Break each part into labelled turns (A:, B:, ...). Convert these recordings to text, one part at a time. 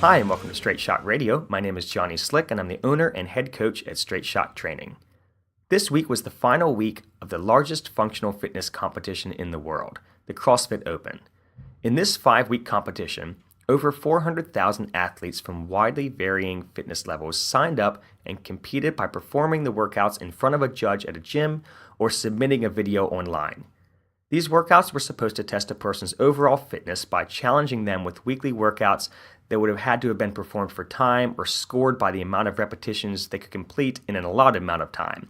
A: Hi, and welcome to Straight Shot Radio. My name is Johnny Slick, and I'm the owner and head coach at Straight Shot Training. This week was the final week of the largest functional fitness competition in the world, the Crossfit Open. In this 5-week competition, over 400,000 athletes from widely varying fitness levels signed up and competed by performing the workouts in front of a judge at a gym or submitting a video online. These workouts were supposed to test a person's overall fitness by challenging them with weekly workouts that would have had to have been performed for time or scored by the amount of repetitions they could complete in an allotted amount of time.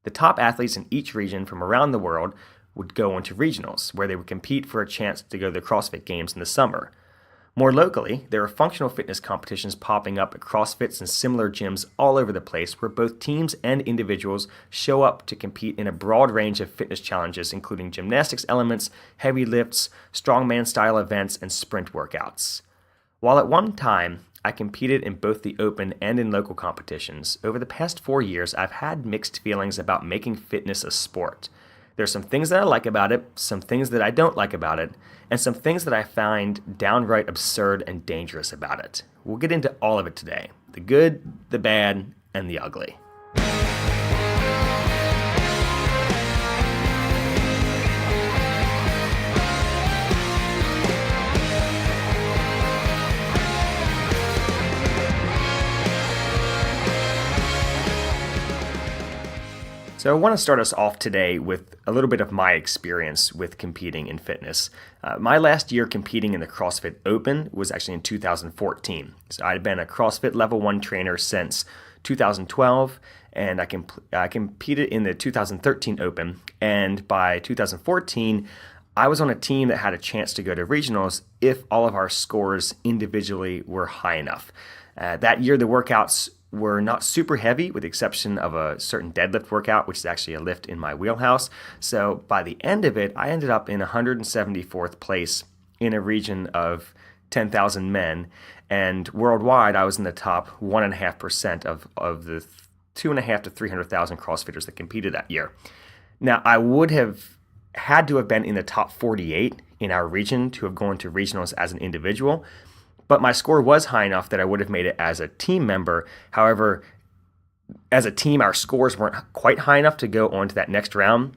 A: The top athletes in each region from around the world would go on to regionals, where they would compete for a chance to go to the CrossFit Games in the summer. More locally, there are functional fitness competitions popping up at CrossFits and similar gyms all over the place where both teams and individuals show up to compete in a broad range of fitness challenges, including gymnastics elements, heavy lifts, strongman style events, and sprint workouts. While at one time I competed in both the open and in local competitions, over the past 4 years I've had mixed feelings about making fitness a sport. There's some things that I like about it, some things that I don't like about it, and some things that I find downright absurd and dangerous about it. We'll get into all of it today. The good, the bad, and the ugly. So I want to start us off today with a little bit of my experience with competing in fitness. My last year competing in the CrossFit Open was actually in 2014. So I'd been a CrossFit Level 1 trainer since 2012, and I competed in the 2013 Open, and by 2014, I was on a team that had a chance to go to regionals if all of our scores individually were high enough. That year, the workouts were not super heavy, with the exception of a certain deadlift workout, which is actually a lift in my wheelhouse. So by the end of it, I ended up in 174th place in a region of 10,000 men. And worldwide, I was in the top 1.5% of the 250,000 to 300,000 CrossFitters that competed that year. Now, I would have had to have been in the top 48 in our region to have gone to regionals as an individual. But my score was high enough that I would have made it as a team member. However, as a team, our scores weren't quite high enough to go on to that next round.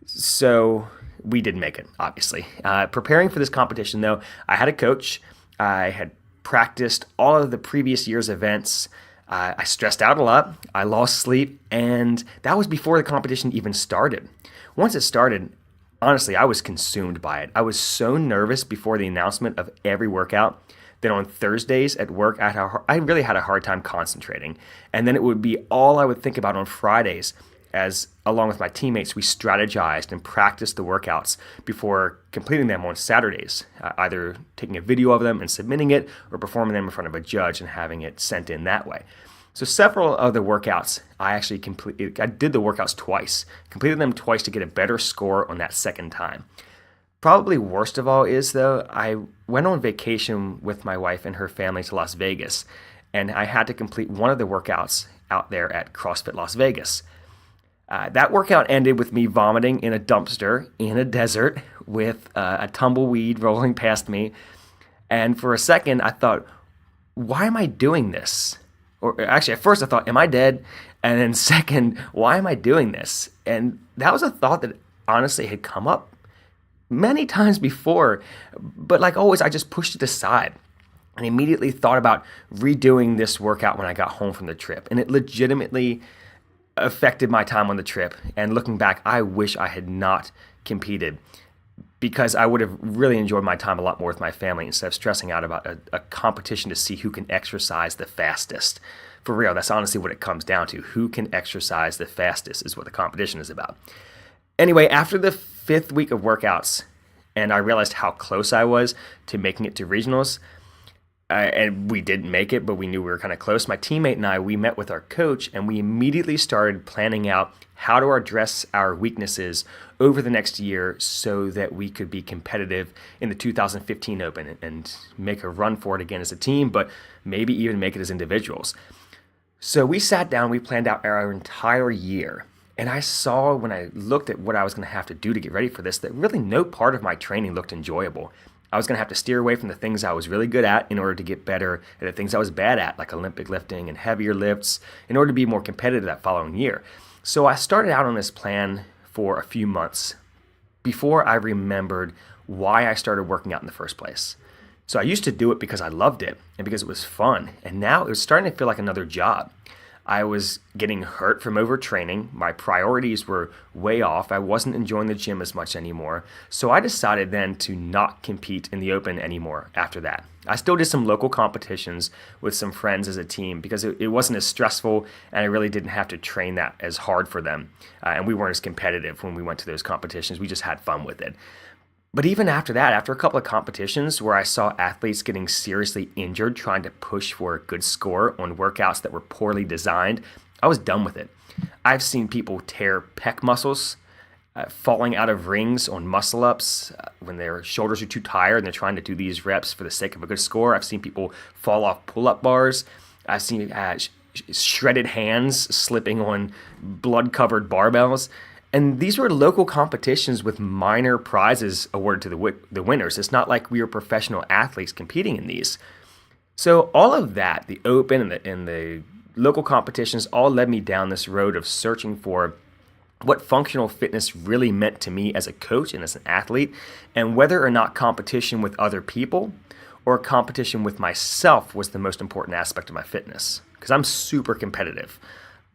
A: So we didn't make it, obviously. Preparing for this competition, though, I had a coach. I had practiced all of the previous year's events. I stressed out a lot. I lost sleep. And that was before the competition even started. Once it started, honestly, I was consumed by it. I was so nervous before the announcement of every workout. Then on Thursdays at work, I really had a hard time concentrating. And then it would be all I would think about on Fridays as, along with my teammates, we strategized and practiced the workouts before completing them on Saturdays, either taking a video of them and submitting it or performing them in front of a judge and having it sent in that way. So several of the workouts, I did the workouts twice, completed them twice to get a better score on that second time. Probably worst of all is, though, I went on vacation with my wife and her family to Las Vegas, and I had to complete one of the workouts out there at CrossFit Las Vegas. That workout ended with me vomiting in a dumpster in a desert with a tumbleweed rolling past me. And for a second, I thought, why am I doing this? Or actually, at first I thought, am I dead? And then second, why am I doing this? And that was a thought that honestly had come up many times before, but like always, I just pushed it aside and immediately thought about redoing this workout when I got home from the trip. And it legitimately affected my time on the trip. And looking back, I wish I had not competed, because I would have really enjoyed my time a lot more with my family instead of stressing out about a competition to see who can exercise the fastest. For real, that's honestly what it comes down to. Who can exercise the fastest is what the competition is about. Anyway, after the 5th week of workouts, and I realized how close I was to making it to regionals, and we didn't make it, but we knew we were kind of close. My teammate and I, we met with our coach, and we immediately started planning out how to address our weaknesses over the next year so that we could be competitive in the 2015 Open and make a run for it again as a team, but maybe even make it as individuals. So we sat down, we planned out our entire year. And I saw, when I looked at what I was going to have to do to get ready for this, that really no part of my training looked enjoyable. I was going to have to steer away from the things I was really good at in order to get better at the things I was bad at, like Olympic lifting and heavier lifts, in order to be more competitive that following year. So I started out on this plan for a few months before I remembered why I started working out in the first place. So I used to do it because I loved it and because it was fun, and now it was starting to feel like another job. I was getting hurt from overtraining. My priorities were way off. I wasn't enjoying the gym as much anymore. So I decided then to not compete in the open anymore after that. I still did some local competitions with some friends as a team because it wasn't as stressful, and I really didn't have to train that as hard for them. And we weren't as competitive when we went to those competitions. We just had fun with it. But even after that, after a couple of competitions where I saw athletes getting seriously injured trying to push for a good score on workouts that were poorly designed, I was done with it. I've seen people tear pec muscles, falling out of rings on muscle-ups when their shoulders are too tired and they're trying to do these reps for the sake of a good score. I've seen people fall off pull-up bars. I've seen shredded hands slipping on blood-covered barbells. And these were local competitions with minor prizes awarded to the winners. It's not like we were professional athletes competing in these. So all of that, the open and the local competitions, all led me down this road of searching for what functional fitness really meant to me as a coach and as an athlete, and whether or not competition with other people or competition with myself was the most important aspect of my fitness. Because I'm super competitive.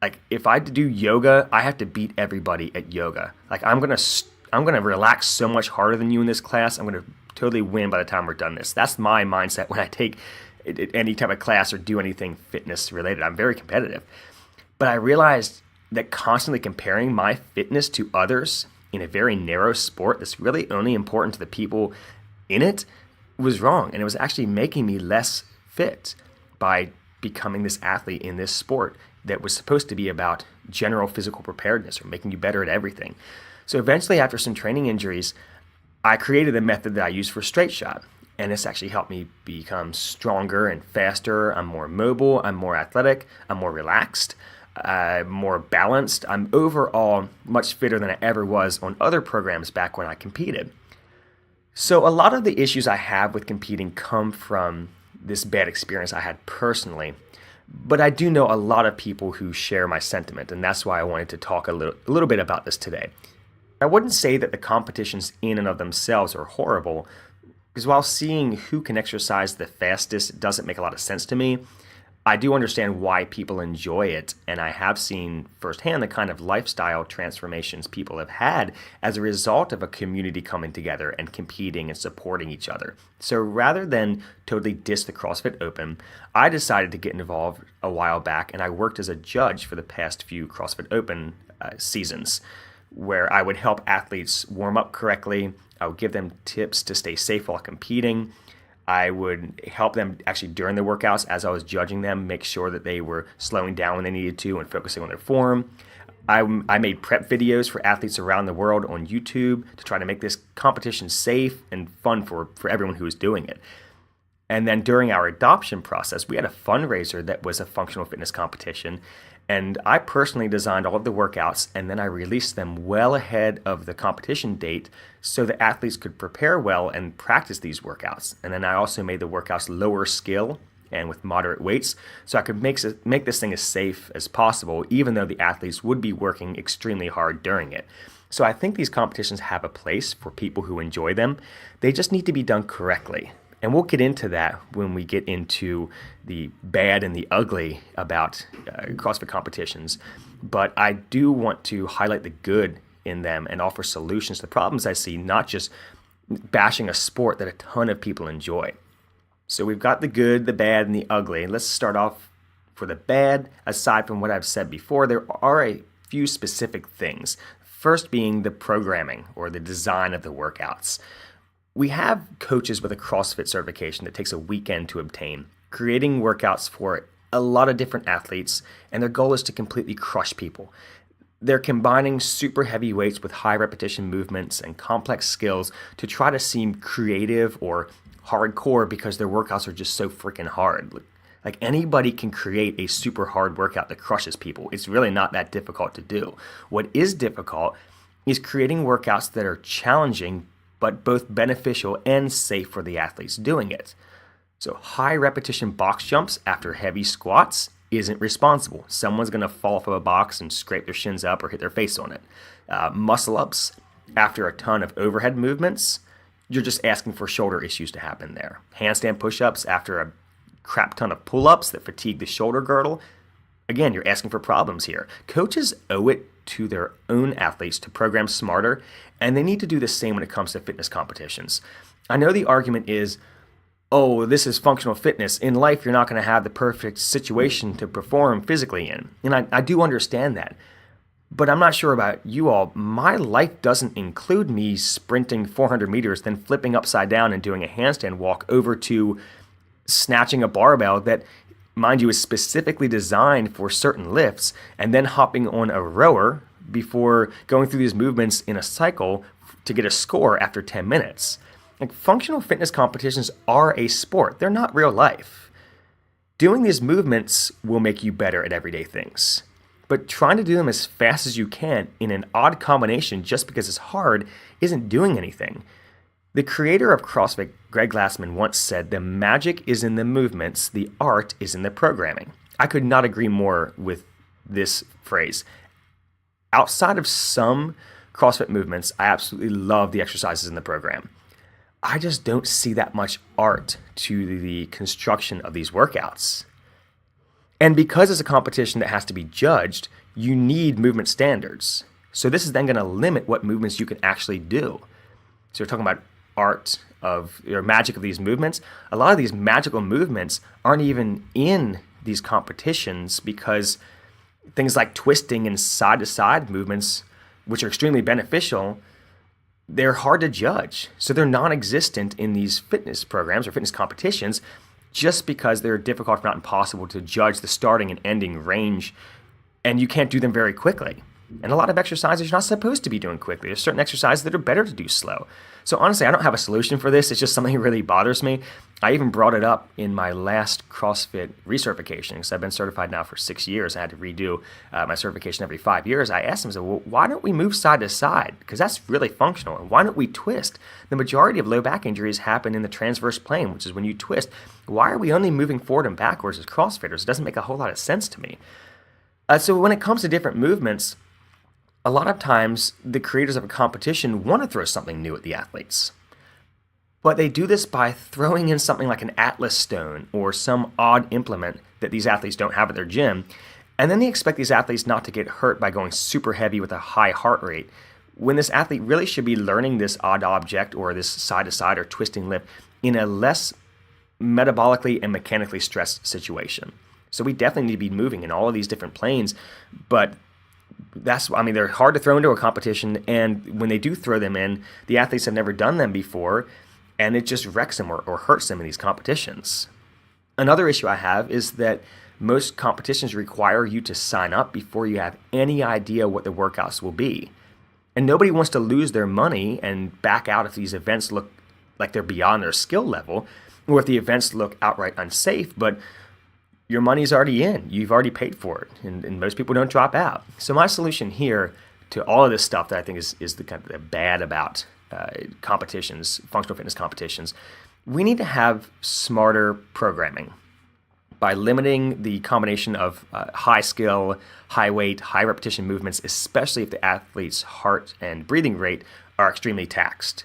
A: Like if I do yoga, I have to beat everybody at yoga. Like I'm gonna relax so much harder than you in this class. I'm gonna totally win by the time we're done this. That's my mindset when I take any type of class or do anything fitness related. I'm very competitive. But I realized that constantly comparing my fitness to others in a very narrow sport that's really only important to the people in it was wrong. And it was actually making me less fit by becoming this athlete in this sport that was supposed to be about general physical preparedness or making you better at everything. So eventually, after some training injuries, I created a method that I use for straight shot. And this actually helped me become stronger and faster. I'm more mobile, I'm more athletic, I'm more relaxed, more balanced. I'm overall much fitter than I ever was on other programs back when I competed. So a lot of the issues I have with competing come from this bad experience I had personally. But I do know a lot of people who share my sentiment, and that's why I wanted to talk a little bit about this today. I wouldn't say that the competitions in and of themselves are horrible, because while seeing who can exercise the fastest doesn't make a lot of sense to me, I do understand why people enjoy it, and I have seen firsthand the kind of lifestyle transformations people have had as a result of a community coming together and competing and supporting each other. So rather than totally diss the CrossFit Open, I decided to get involved a while back, and I worked as a judge for the past few CrossFit Open seasons, where I would help athletes warm up correctly. I would give them tips to stay safe while competing. I would help them actually during the workouts as I was judging them, make sure that they were slowing down when they needed to and focusing on their form. I made prep videos for athletes around the world on YouTube to try to make this competition safe and fun for everyone who was doing it. And then during our adoption process, we had a fundraiser that was a functional fitness competition. And I personally designed all of the workouts, and then I released them well ahead of the competition date so the athletes could prepare well and practice these workouts. And then I also made the workouts lower skill and with moderate weights so I could make this thing as safe as possible, even though the athletes would be working extremely hard during it. So I think these competitions have a place for people who enjoy them. They just need to be done correctly. And we'll get into that when we get into the bad and the ugly about CrossFit competitions. But I do want to highlight the good in them and offer solutions to the problems I see, not just bashing a sport that a ton of people enjoy. So we've got the good, the bad, and the ugly. Let's start off for the bad. Aside from what I've said before, there are a few specific things. First being the programming or the design of the workouts. We have coaches with a CrossFit certification that takes a weekend to obtain, creating workouts for a lot of different athletes, and their goal is to completely crush people. They're combining super heavy weights with high repetition movements and complex skills to try to seem creative or hardcore because their workouts are just so freaking hard. Like anybody can create a super hard workout that crushes people. It's really not that difficult to do. What is difficult is creating workouts that are challenging but both beneficial and safe for the athletes doing it. So high repetition box jumps after heavy squats isn't responsible. Someone's going to fall off of a box and scrape their shins up or hit their face on it. Muscle ups after a ton of overhead movements, you're just asking for shoulder issues to happen there. Handstand push-ups after a crap ton of pull-ups that fatigue the shoulder girdle, again, you're asking for problems here. Coaches owe it to their own athletes to program smarter, and they need to do the same when it comes to fitness competitions. I know the argument is, oh, this is functional fitness. In life, you're not going to have the perfect situation to perform physically in. And I do understand that. But I'm not sure about you all. My life doesn't include me sprinting 400 meters, then flipping upside down and doing a handstand walk over to snatching a barbell that, mind you, is specifically designed for certain lifts, and then hopping on a rower before going through these movements in a cycle to get a score after 10 minutes. Like, functional fitness competitions are a sport. They're not real life. Doing these movements will make you better at everyday things. But trying to do them as fast as you can in an odd combination just because it's hard isn't doing anything. The creator of CrossFit, Greg Glassman, once said, "The magic is in the movements, the art is in the programming." I could not agree more with this phrase. Outside of some CrossFit movements, I absolutely love the exercises in the program. I just don't see that much art to the construction of these workouts. And because it's a competition that has to be judged, you need movement standards. So this is then going to limit what movements you can actually do. So we're talking about art of, or magic of these movements. A lot of these magical movements aren't even in these competitions because things like twisting and side-to-side movements, which are extremely beneficial, they're hard to judge. So they're non-existent in these fitness programs or fitness competitions just because they're difficult, if not impossible, to judge the starting and ending range, and you can't do them very quickly. And a lot of exercises you're not supposed to be doing quickly. There's certain exercises that are better to do slow. So honestly, I don't have a solution for this. It's just something that really bothers me. I even brought it up in my last CrossFit recertification because I've been certified now for 6 years. I had to redo my certification every 5 years. I asked them, I said, well, why don't we move side to side? Because that's really functional. And why don't we twist? The majority of low back injuries happen in the transverse plane, which is when you twist. Why are we only moving forward and backwards as CrossFitters? It doesn't make a whole lot of sense to me. So when it comes to different movements, a lot of times the creators of a competition want to throw something new at the athletes. But they do this by throwing in something like an Atlas stone or some odd implement that these athletes don't have at their gym. And then they expect these athletes not to get hurt by going super heavy with a high heart rate, when this athlete really should be learning this odd object or this side-to-side or twisting lift in a less metabolically and mechanically stressed situation. So we definitely need to be moving in all of these different planes, but they're hard to throw into a competition, and when they do throw them in, the athletes have never done them before, and it just wrecks them or hurts them in these competitions. Another issue I have is that most competitions require you to sign up before you have any idea what the workouts will be. And nobody wants to lose their money and back out if these events look like they're beyond their skill level, or if the events look outright unsafe, but your money's already in. You've already paid for it, and most people don't drop out. So my solution here to all of this stuff that I think is the kind of the bad about competitions, functional fitness competitions, we need to have smarter programming by limiting the combination of high skill, high weight, high repetition movements, especially if the athlete's heart and breathing rate are extremely taxed.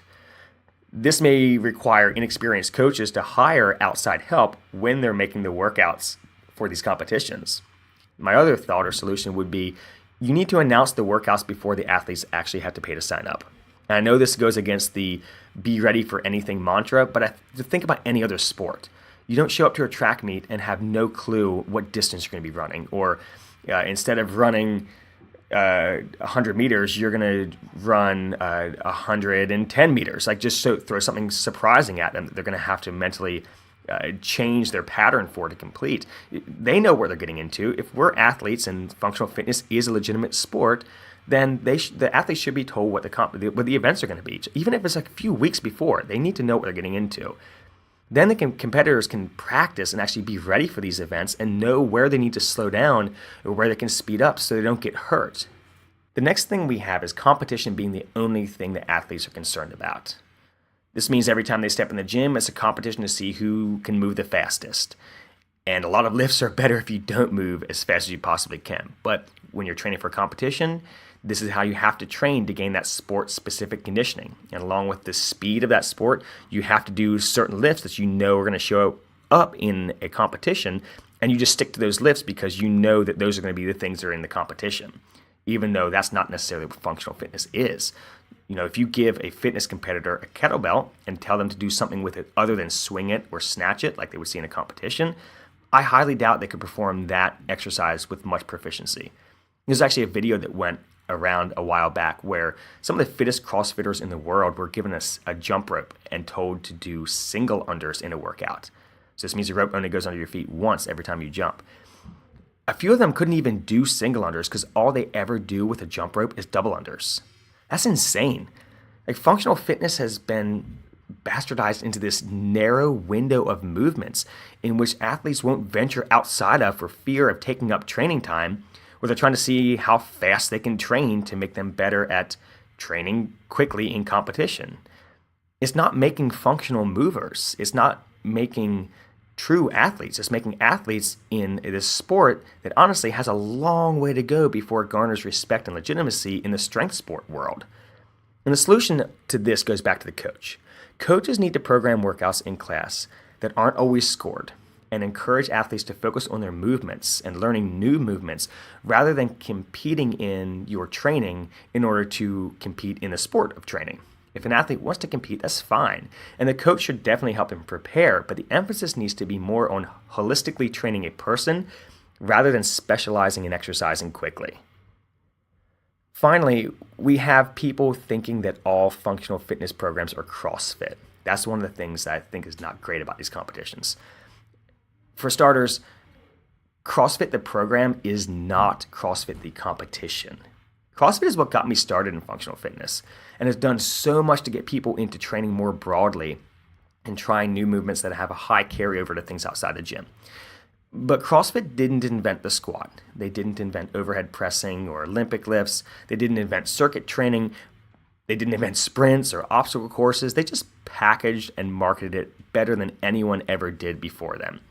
A: This may require inexperienced coaches to hire outside help when they're making the workouts for these competitions. My other thought or solution would be you need to announce the workouts before the athletes actually have to pay to sign up. And I know this goes against the be ready for anything mantra, but think about any other sport. You don't show up to a track meet and have no clue what distance you're going to be running, or instead of running 100 meters, you're going to run 110 meters. Like, just throw something surprising at them that they're going to have to mentally change their pattern for to complete. They know what they're getting into. If we're athletes and functional fitness is a legitimate sport, then the athletes should be told what the events are going to be. Even if it's like a few weeks before, they need to know what they're getting into. Then the competitors can practice and actually be ready for these events and know where they need to slow down or where they can speed up so they don't get hurt. The next thing we have is competition being the only thing that athletes are concerned about. This means every time they step in the gym, it's a competition to see who can move the fastest. And a lot of lifts are better if you don't move as fast as you possibly can. But when you're training for competition, this is how you have to train to gain that sport-specific conditioning. And along with the speed of that sport, you have to do certain lifts that you know are going to show up in a competition, and you just stick to those lifts because you know that those are going to be the things that are in the competition, even though that's not necessarily what functional fitness is. If you give a fitness competitor a kettlebell and tell them to do something with it other than swing it or snatch it like they would see in a competition, I highly doubt they could perform that exercise with much proficiency. There's actually a video that went around a while back where some of the fittest CrossFitters in the world were given a jump rope and told to do single unders in a workout. So this means the rope only goes under your feet once every time you jump. A few of them couldn't even do single unders because all they ever do with a jump rope is double unders. That's insane. Functional fitness has been bastardized into this narrow window of movements in which athletes won't venture outside of for fear of taking up training time, where they're trying to see how fast they can train to make them better at training quickly in competition. It's not making functional movers. It's not making true athletes. It's making athletes in this sport that honestly has a long way to go before it garners respect and legitimacy in the strength sport world. And the solution to this goes back to the coach. Coaches need to program workouts in class that aren't always scored and encourage athletes to focus on their movements and learning new movements rather than competing in your training in order to compete in the sport of training. If an athlete wants to compete, that's fine, and the coach should definitely help him prepare, but the emphasis needs to be more on holistically training a person rather than specializing in exercising quickly. Finally, we have people thinking that all functional fitness programs are CrossFit. That's one of the things that I think is not great about these competitions. For starters, CrossFit the program is not CrossFit the competition. CrossFit is what got me started in functional fitness and has done so much to get people into training more broadly and trying new movements that have a high carryover to things outside the gym. But CrossFit didn't invent the squat. They didn't invent overhead pressing or Olympic lifts. They didn't invent circuit training. They didn't invent sprints or obstacle courses. They just packaged and marketed it better than anyone ever did before them.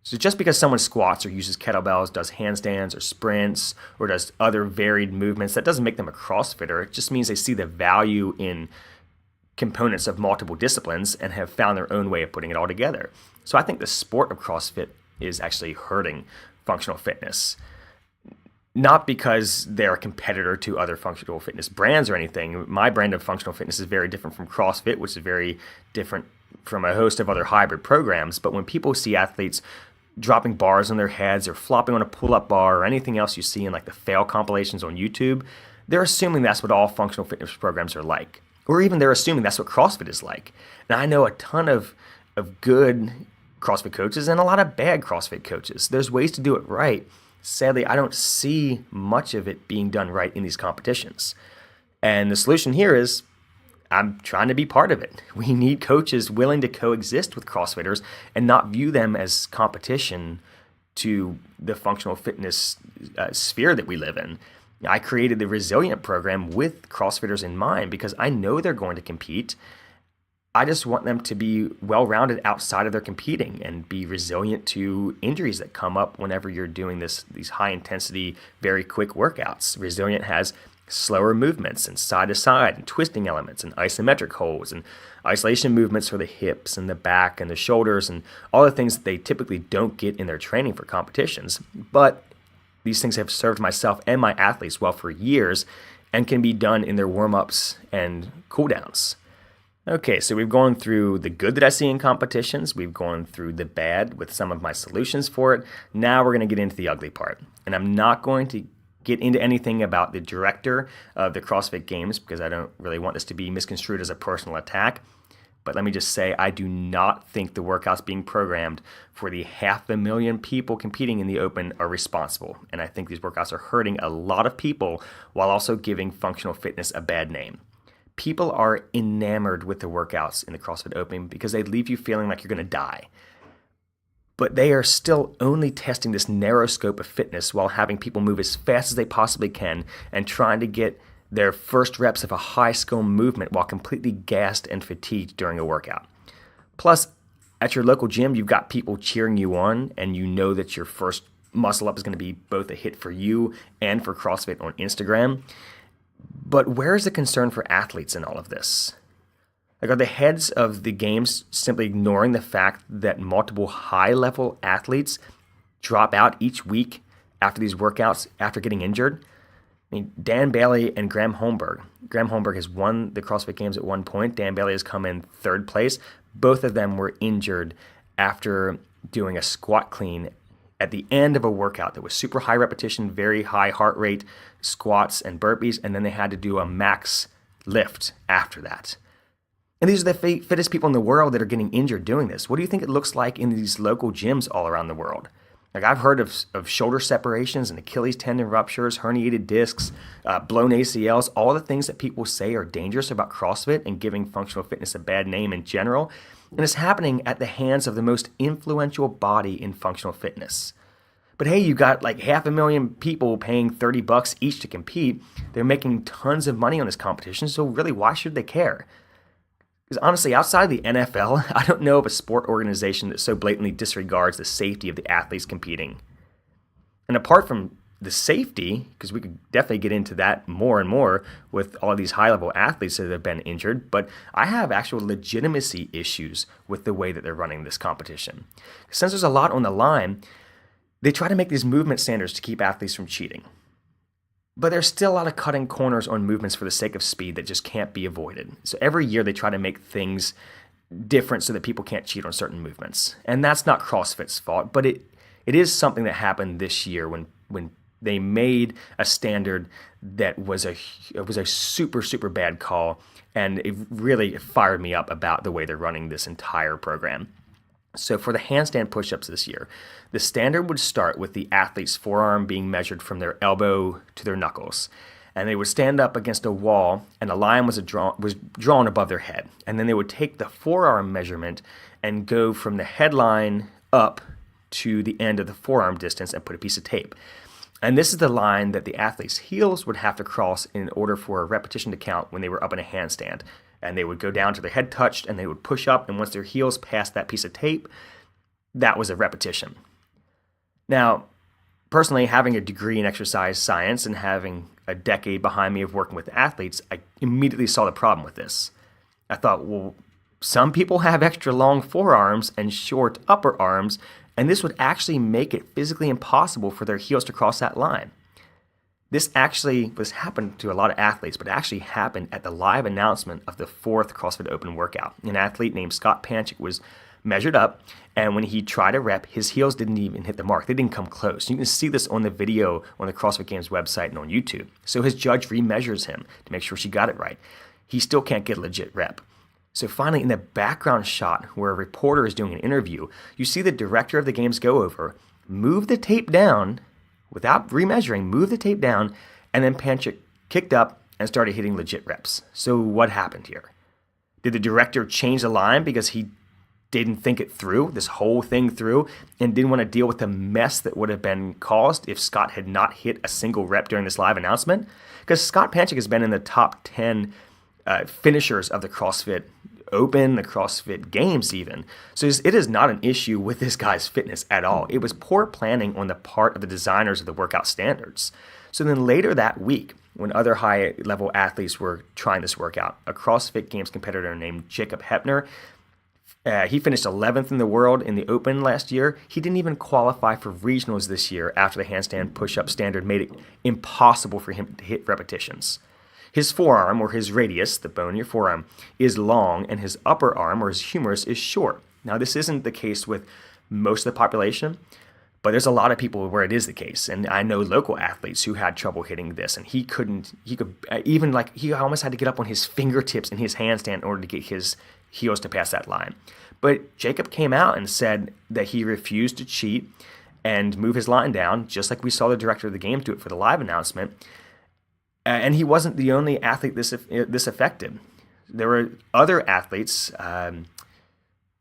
A: So just because someone squats or uses kettlebells, does handstands or sprints, or does other varied movements, that doesn't make them a CrossFitter. It just means they see the value in components of multiple disciplines and have found their own way of putting it all together. So I think the sport of CrossFit is actually hurting functional fitness. Not because they're a competitor to other functional fitness brands or anything. My brand of functional fitness is very different from CrossFit, which is very different from a host of other hybrid programs. But when people see athletes dropping bars on their heads or flopping on a pull-up bar or anything else you see in the fail compilations on YouTube, they're assuming that's what all functional fitness programs are like. Or even they're assuming that's what CrossFit is like. And I know a ton of good CrossFit coaches and a lot of bad CrossFit coaches. There's ways to do it right. Sadly, I don't see much of it being done right in these competitions. And the solution here is I'm trying to be part of it. We need coaches willing to coexist with CrossFitters and not view them as competition to the functional fitness sphere that we live in. I created the Resilient program with CrossFitters in mind because I know they're going to compete. I just want them to be well-rounded outside of their competing and be resilient to injuries that come up whenever you're doing these high-intensity, very quick workouts. Resilient has slower movements and side-to-side and twisting elements and isometric holds and isolation movements for the hips and the back and the shoulders and all the things that they typically don't get in their training for competitions. But these things have served myself and my athletes well for years and can be done in their warm-ups and cool-downs. Okay, so we've gone through the good that I see in competitions. We've gone through the bad with some of my solutions for it. Now we're going to get into the ugly part. And I'm not going to get into anything about the director of the CrossFit Games because I don't really want this to be misconstrued as a personal attack. But let me just say, I do not think the workouts being programmed for the 500,000 people competing in the Open are responsible. And I think these workouts are hurting a lot of people while also giving functional fitness a bad name. People are enamored with the workouts in the CrossFit Open because they leave you feeling like you're going to die. But they are still only testing this narrow scope of fitness while having people move as fast as they possibly can and trying to get their first reps of a high skill movement while completely gassed and fatigued during a workout. Plus, at your local gym, you've got people cheering you on, and you know that your first muscle up is going to be both a hit for you and for CrossFit on Instagram. But where is the concern for athletes in all of this? Like, are the heads of the games simply ignoring the fact that multiple high-level athletes drop out each week after these workouts after getting injured? I mean, Dan Bailey and Graham Holmberg. Graham Holmberg has won the CrossFit Games at one point. Dan Bailey has come in third place. Both of them were injured after doing a squat clean at the end of a workout that was super high repetition, very high heart rate, squats and burpees, and then they had to do a max lift after that. And these are the fittest people in the world that are getting injured doing this. What do you think it looks like in these local gyms all around the world? Like, I've heard of shoulder separations and Achilles tendon ruptures, herniated discs, blown ACLs, all the things that people say are dangerous about CrossFit and giving functional fitness a bad name in general. And it's happening at the hands of the most influential body in functional fitness. But hey, you got like 500,000 people paying $30 each to compete. They're making tons of money on this competition, so really, why should they care? Because honestly, outside the NFL, I don't know of a sport organization that so blatantly disregards the safety of the athletes competing. And apart from the safety, because we could definitely get into that more and more with all of these high-level athletes that have been injured, but I have actual legitimacy issues with the way that they're running this competition. Since there's a lot on the line, they try to make these movement standards to keep athletes from cheating. But there's still a lot of cutting corners on movements for the sake of speed that just can't be avoided. So every year they try to make things different so that people can't cheat on certain movements. And that's not CrossFit's fault, but it is something that happened this year when they made a standard that was a super, super bad call. And it really fired me up about the way they're running this entire program. So for the handstand push-ups this year, the standard would start with the athlete's forearm being measured from their elbow to their knuckles. And they would stand up against a wall, and a line was drawn above their head. And then they would take the forearm measurement and go from the headline up to the end of the forearm distance and put a piece of tape. And this is the line that the athlete's heels would have to cross in order for a repetition to count when they were up in a handstand. And they would go down to their head touched, and they would push up, and once their heels passed that piece of tape, that was a repetition. Now, personally, having a degree in exercise science and having a decade behind me of working with athletes, I immediately saw the problem with this. I thought, well, some people have extra long forearms and short upper arms, and this would actually make it physically impossible for their heels to cross that line. This actually was happened to a lot of athletes, but it actually happened at the live announcement of the 4th CrossFit Open workout. An athlete named Scott Panchik was measured up, and when he tried a rep, his heels didn't even hit the mark. They didn't come close. You can see this on the video on the CrossFit Games website and on YouTube. So his judge remeasures him to make sure she got it right. He still can't get a legit rep. So finally, in the background shot where a reporter is doing an interview, you see the director of the games go over, move the tape down, without remeasuring, move the tape down, and then Panchik kicked up and started hitting legit reps. So what happened here? Did the director change the line because he didn't think it through, this whole thing through, and didn't want to deal with the mess that would have been caused if Scott had not hit a single rep during this live announcement? Because Scott Panchik has been in the top 10 finishers of the CrossFit Open, the CrossFit Games even. So it is not an issue with this guy's fitness at all. It was poor planning on the part of the designers of the workout standards. So then later that week, when other high-level athletes were trying this workout, a CrossFit Games competitor named Jacob Heppner, he finished 11th in the world in the Open last year. He didn't even qualify for regionals this year after the handstand push-up standard made it impossible for him to hit repetitions. His forearm, or his radius, the bone in your forearm, is long, and his upper arm, or his humerus, is short. Now, this isn't the case with most of the population, but there's a lot of people where it is the case. And I know local athletes who had trouble hitting this, and he almost had to get up on his fingertips in his handstand in order to get his heels to pass that line. But Jacob came out and said that he refused to cheat and move his line down, just like we saw the director of the game do it for the live announcement. And he wasn't the only athlete this affected. There were other athletes. I'm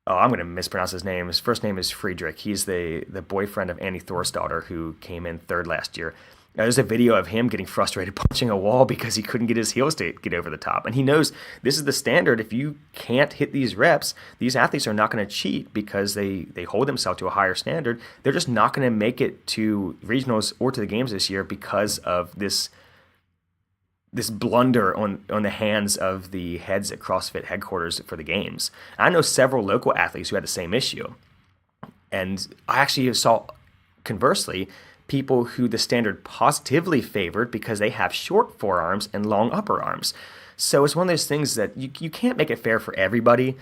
A: going to mispronounce his name. His first name is Friedrich. He's the boyfriend of Annie Thorsdottir, who came in third last year. Now, there's a video of him getting frustrated punching a wall because he couldn't get his heels to get over the top. And he knows this is the standard. If you can't hit these reps, these athletes are not going to cheat because they hold themselves to a higher standard. They're just not going to make it to regionals or to the games this year because of this blunder on the hands of the heads at CrossFit headquarters for the games. I know several local athletes who had the same issue. And I actually saw, conversely, people who the standard positively favored because they have short forearms and long upper arms. So it's one of those things that you can't make it fair for everybody,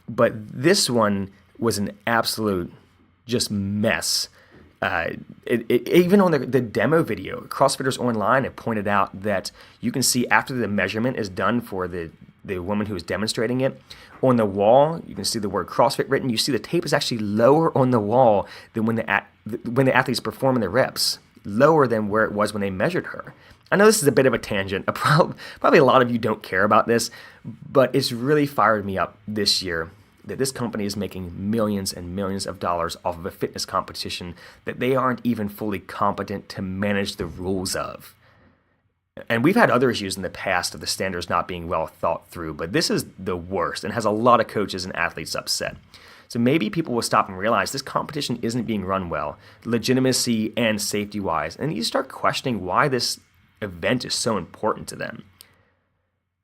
A: but this one was an absolute just mess. Even on the demo video, CrossFitters Online have pointed out that you can see after the measurement is done for the woman who is demonstrating it, on the wall, you can see the word CrossFit written. You see the tape is actually lower on the wall than when the athlete's performing the reps, lower than where it was when they measured her. I know this is a bit of a tangent. Probably a lot of you don't care about this, but it's really fired me up this year that this company is making millions and millions of dollars off of a fitness competition that they aren't even fully competent to manage the rules of. And we've had other issues in the past of the standards not being well thought through, but this is the worst and has a lot of coaches and athletes upset. So maybe people will stop and realize this competition isn't being run well, legitimacy and safety-wise, and you start questioning why this event is so important to them.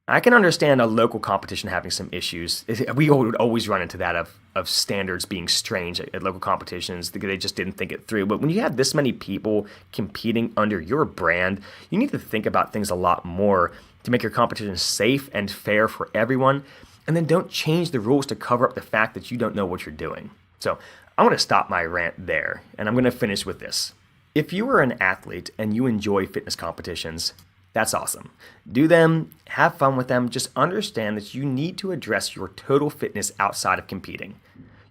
A: I can understand a local competition having some issues. We would always run into that of standards being strange at local competitions. They just didn't think it through. But when you have this many people competing under your brand, you need to think about things a lot more to make your competition safe and fair for everyone. And then don't change the rules to cover up the fact that you don't know what you're doing. So I'm going to stop my rant there, and I'm going to finish with this. If you are an athlete and you enjoy fitness competitions, that's awesome. Do them, have fun with them. Just understand that you need to address your total fitness outside of competing.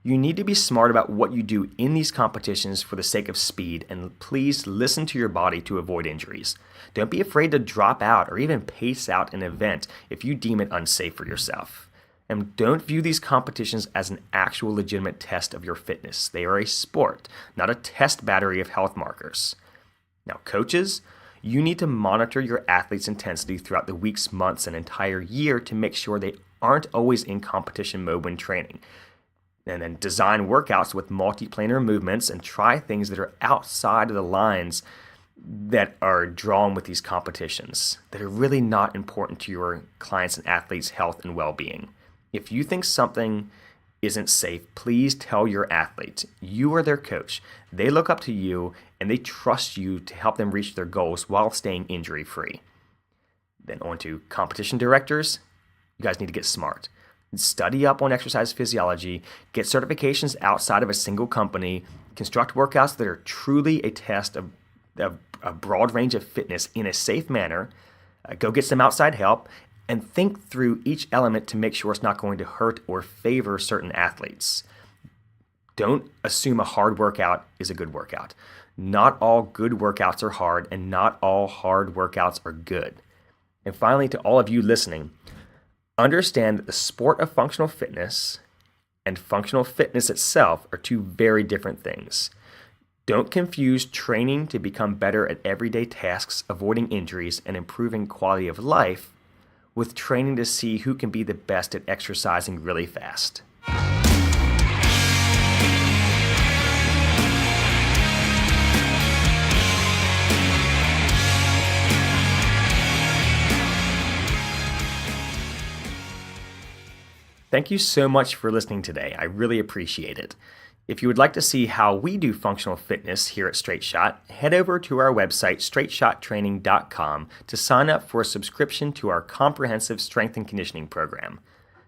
A: You need to be smart about what you do in these competitions for the sake of speed, and please listen to your body to avoid injuries. Don't be afraid to drop out or even pace out an event if you deem it unsafe for yourself. And don't view these competitions as an actual legitimate test of your fitness. They are a sport, not a test battery of health markers. Now, coaches, you need to monitor your athlete's intensity throughout the weeks, months, and entire year to make sure they aren't always in competition mode when training. And then design workouts with multi-planar movements and try things that are outside of the lines that are drawn with these competitions that are really not important to your clients' and athletes' health and well-being. If you think something isn't safe, please tell your athlete. You are their coach. They look up to you and they trust you to help them reach their goals while staying injury-free. Then on to competition directors. You guys need to get smart. Study up on exercise physiology, get certifications outside of a single company, construct workouts that are truly a test of a broad range of fitness in a safe manner, go get some outside help, and think through each element to make sure it's not going to hurt or favor certain athletes. Don't assume a hard workout is a good workout. Not all good workouts are hard, and not all hard workouts are good. And finally, to all of you listening, understand that the sport of functional fitness and functional fitness itself are two very different things. Don't confuse training to become better at everyday tasks, avoiding injuries, and improving quality of life with training to see who can be the best at exercising really fast. Thank you so much for listening today. I really appreciate it. If you would like to see how we do functional fitness here at Straight Shot, head over to our website, straightshottraining.com, to sign up for a subscription to our comprehensive strength and conditioning program.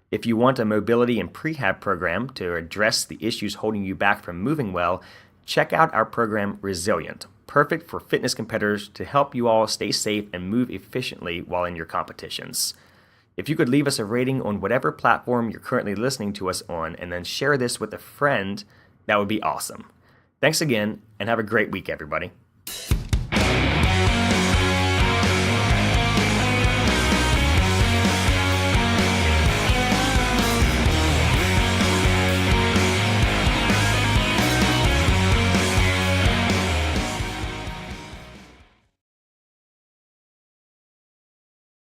A: If you want a mobility and prehab program to address the issues holding you back from moving well, check out our program Resilient, perfect for fitness competitors to help you all stay safe and move efficiently while in your competitions. If you could leave us a rating on whatever platform you're currently listening to us on and then share this with a friend, that would be awesome. Thanks again, and have a great week, everybody.